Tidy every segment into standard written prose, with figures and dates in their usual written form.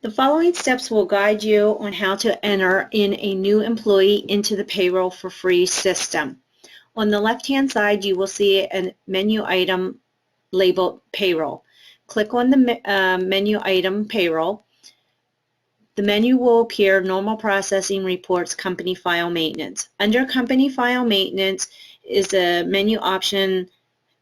The following steps will guide you on how to enter in a new employee into the Payroll for Free system. On the left-hand side, you will see a menu item labeled Payroll. Click on the menu item Payroll. The menu will appear Normal Processing Reports Company File Maintenance. Under Company File Maintenance is a menu option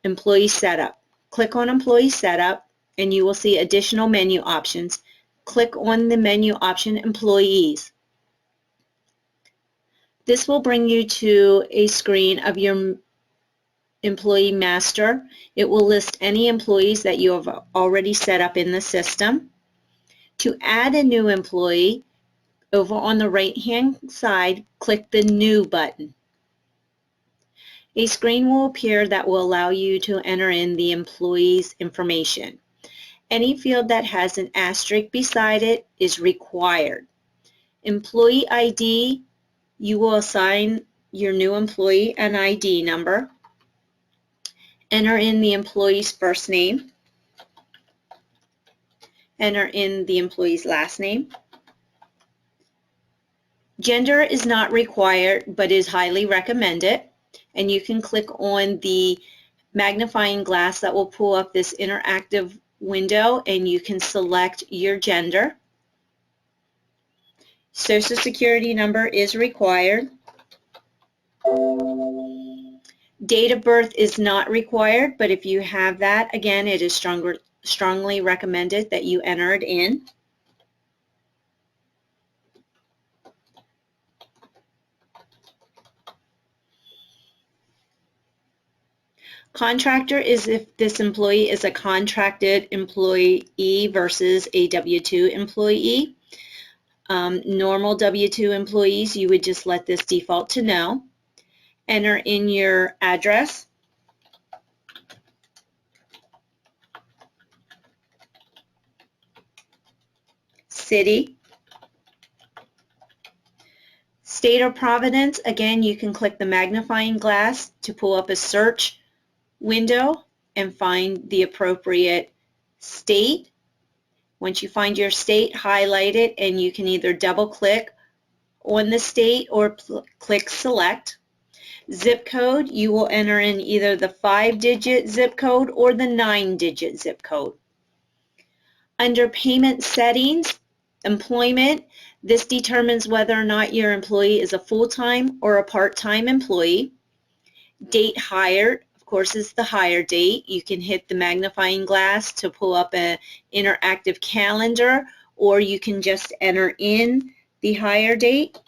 Employee Setup. Click on Employee Setup and you will see additional menu options. Click on the menu option Employees. This will bring you to a screen of your employee master. It will list any employees that you have already set up in the system. To add a new employee, over on the right-hand side, click the New button. A screen will appear that will allow you to enter in the employee's information. Any field that has an asterisk beside it is required. Employee ID, you will assign your new employee an ID number. Enter in the employee's first name. Enter in the employee's last name. Gender is not required but is highly recommended, and you can click on the magnifying glass that will pull up this interactive window and you can select your gender. Social Security number is required. Date of birth is not required, but if you have that, again, it is strongly recommended that you enter it in. Contractor is if this employee is a contracted employee versus a W-2 employee. Normal W-2 employees, you would just let this default to no. Enter in your address. City. State of Providence, again, you can click the magnifying glass to pull up a search window and find the appropriate state. Once you find your state, highlight it and you can either double click on the state or click select. Zip code, you will enter in either the 5-digit zip code or the 9-digit zip code. Under payment settings, employment, this determines whether or not your employee is a full-time or a part-time employee. Date hired, of course, is the hire date. You can hit the magnifying glass to pull up an interactive calendar, or you can just enter in the hire date.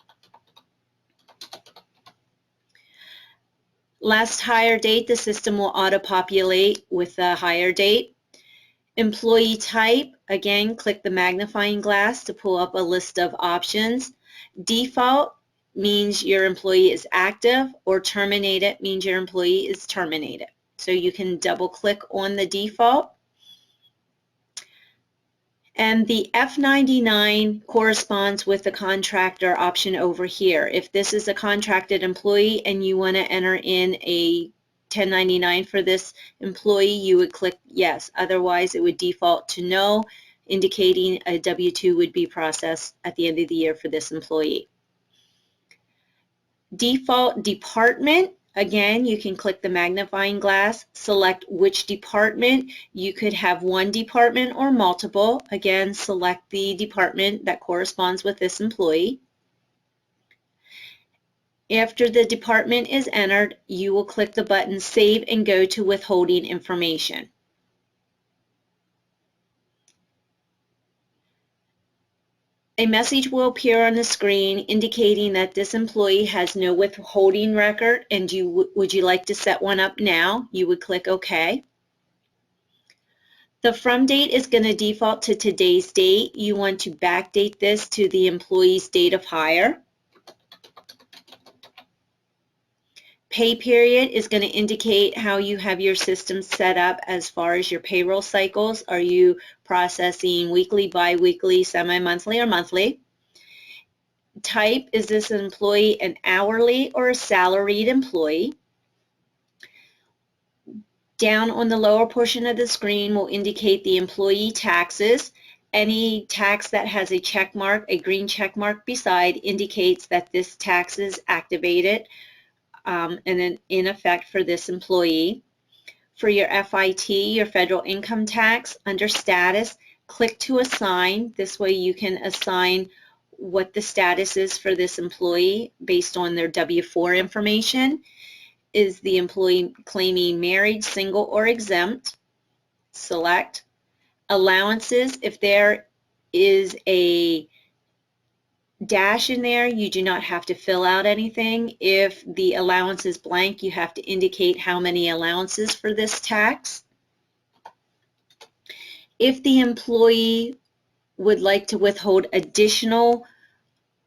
Last hire date, the system will auto-populate with the hire date. Employee type, again, click the magnifying glass to pull up a list of options. Default means your employee is active, or terminated means your employee is terminated. So you can double click on the default. And the F99 corresponds with the contractor option over here. If this is a contracted employee and you want to enter in a 1099 for this employee, you would click yes. Otherwise, it would default to no, indicating a W-2 would be processed at the end of the year for this employee. Default department, again, you can click the magnifying glass, select which department. You could have one department or multiple. Again, select the department that corresponds with this employee. After the department is entered, you will click the button Save and go to withholding information. A message will appear on the screen indicating that this employee has no withholding record and would you like to set one up now? You would click OK. The from date is going to default to today's date. You want to backdate this to the employee's date of hire. Pay period is going to indicate how you have your system set up as far as your payroll cycles. Are you processing weekly, bi-weekly, semi-monthly, or monthly? Type, is this employee an hourly or a salaried employee? Down on the lower portion of the screen will indicate the employee taxes. Any tax that has a check mark, a green check mark beside, indicates that this tax is activated and in effect for this employee. For your FIT, your federal income tax, under status, click to assign. This way you can assign what the status is for this employee based on their W-4 information. Is the employee claiming married, single, or exempt? Select. Allowances, if there is a dash in there, you do not have to fill out anything. If the allowance is blank, you have to indicate how many allowances for this tax. If the employee would like to withhold additional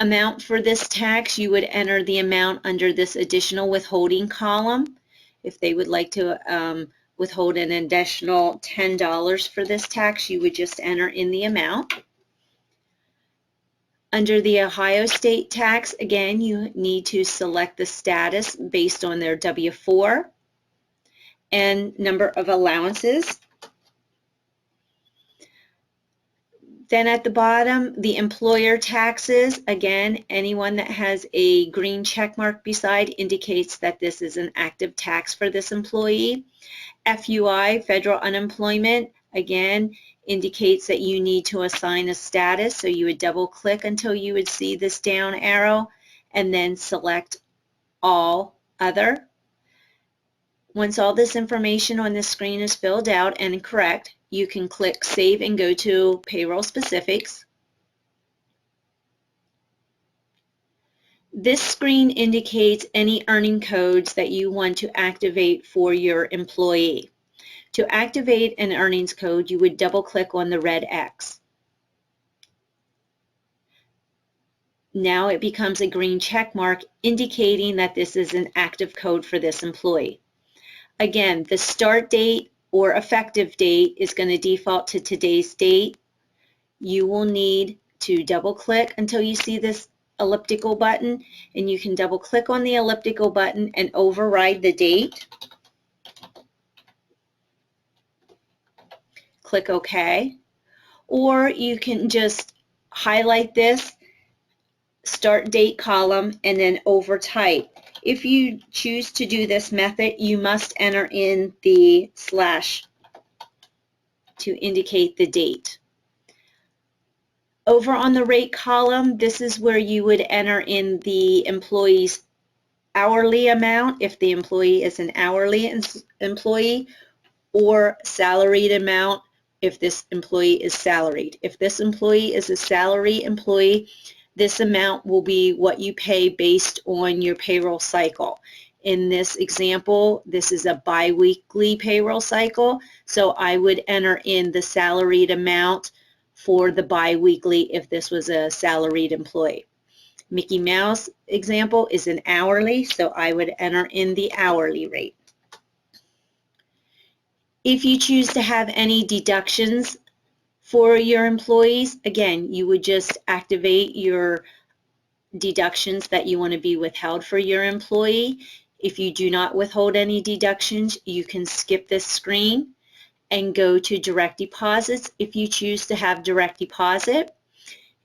amount for this tax, you would enter the amount under this additional withholding column. If they would like to withhold an additional $10 for this tax, you would just enter in the amount. Under the Ohio state tax, again, you need to select the status based on their W-4 and number of allowances. Then at the bottom, the employer taxes, again, anyone that has a green check mark beside indicates that this is an active tax for this employee. FUI, federal unemployment, again, indicates that you need to assign a status, so you would double click until you would see this down arrow and then select all other. Once all this information on the screen is filled out and correct, you can click Save and go to Payroll Specifics. This screen indicates any earning codes that you want to activate for your employee. To activate an earnings code, you would double click on the red X. Now it becomes a green check mark indicating that this is an active code for this employee. Again, the start date or effective date is going to default to today's date. You will need to double click until you see this elliptical button, and you can double click on the elliptical button and override the date. Click OK. Or you can just highlight this start date column and then overtype. If you choose to do this method, you must enter in the slash to indicate the date. Over on the rate column, this is where you would enter in the employee's hourly amount if the employee is an hourly employee, or salaried amount if this employee is salaried. If this employee is a salary employee, this amount will be what you pay based on your payroll cycle. In this example, this is a bi-weekly payroll cycle, so I would enter in the salaried amount for the bi-weekly if this was a salaried employee. Mickey Mouse example is an hourly, so I would enter in the hourly rate. If you choose to have any deductions for your employees, again, you would just activate your deductions that you want to be withheld for your employee. If you do not withhold any deductions, you can skip this screen and go to direct deposits if you choose to have direct deposit.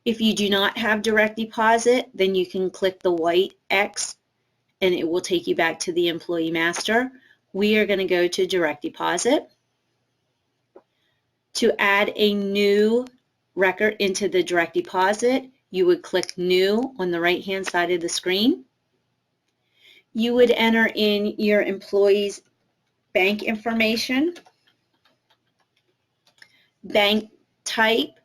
If you do not have direct deposit, then you can click the white X and it will take you back to the employee master. We are going to go to direct deposit. To add a new record into the direct deposit, you would click New on the right-hand side of the screen. You would enter in your employee's bank information. Bank type,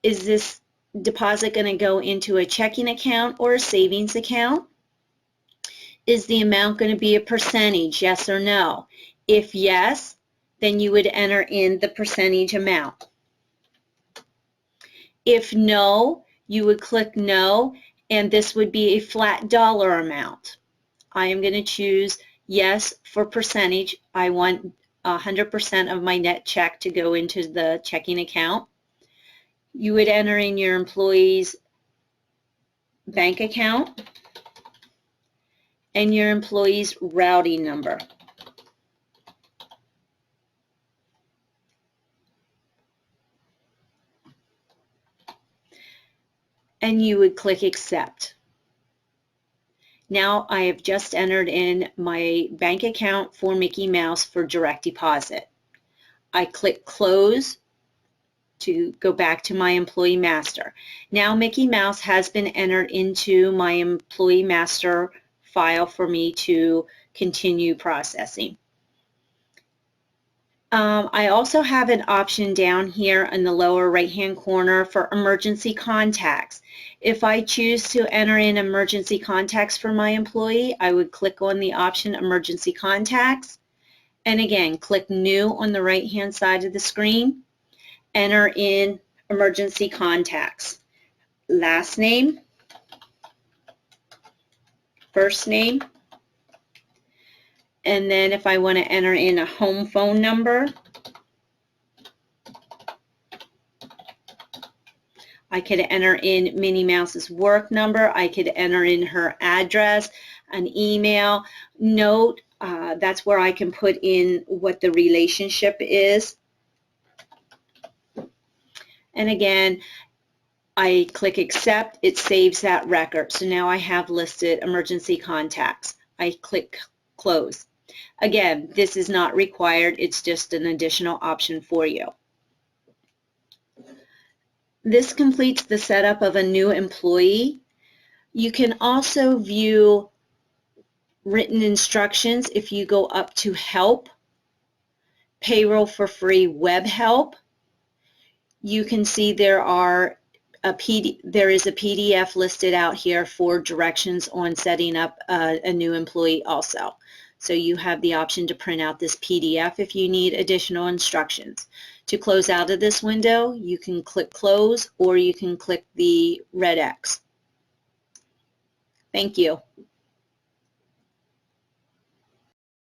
is this deposit going to go into a checking account or a savings account? Is the amount going to be a percentage, yes or no? If yes, then you would enter in the percentage amount. If no, you would click no, and this would be a flat dollar amount. I am going to choose yes for percentage. I want 100% of my net check to go into the checking account. You would enter in your employee's bank account and your employee's routing number. and you would click Accept. Now I have just entered in my bank account for Mickey Mouse for direct deposit. I click Close to go back to my employee master. Now Mickey Mouse has been entered into my employee master file for me to continue processing. I also have an option down here in the lower right hand corner for emergency contacts. If I choose to enter in emergency contacts for my employee, I would click on the option Emergency Contacts, and again click New on the right hand side of the screen. Enter in emergency contacts, last name, first name, and then if I want to enter in a home phone number, I could enter in Minnie Mouse's work number. I could enter in her address, an email. Note, that's where I can put in what the relationship is. And again, I click Accept. It saves that record. So now I have listed emergency contacts. I click Close. Again, this is not required. It's just an additional option for you. This completes the setup of a new employee. You can also view written instructions if you go up to Help, Payroll for Free Web Help. You can see there is a PDF listed out here for directions on setting up a new employee also. So you have the option to print out this PDF if you need additional instructions. To close out of this window, you can click Close or you can click the red X. Thank you.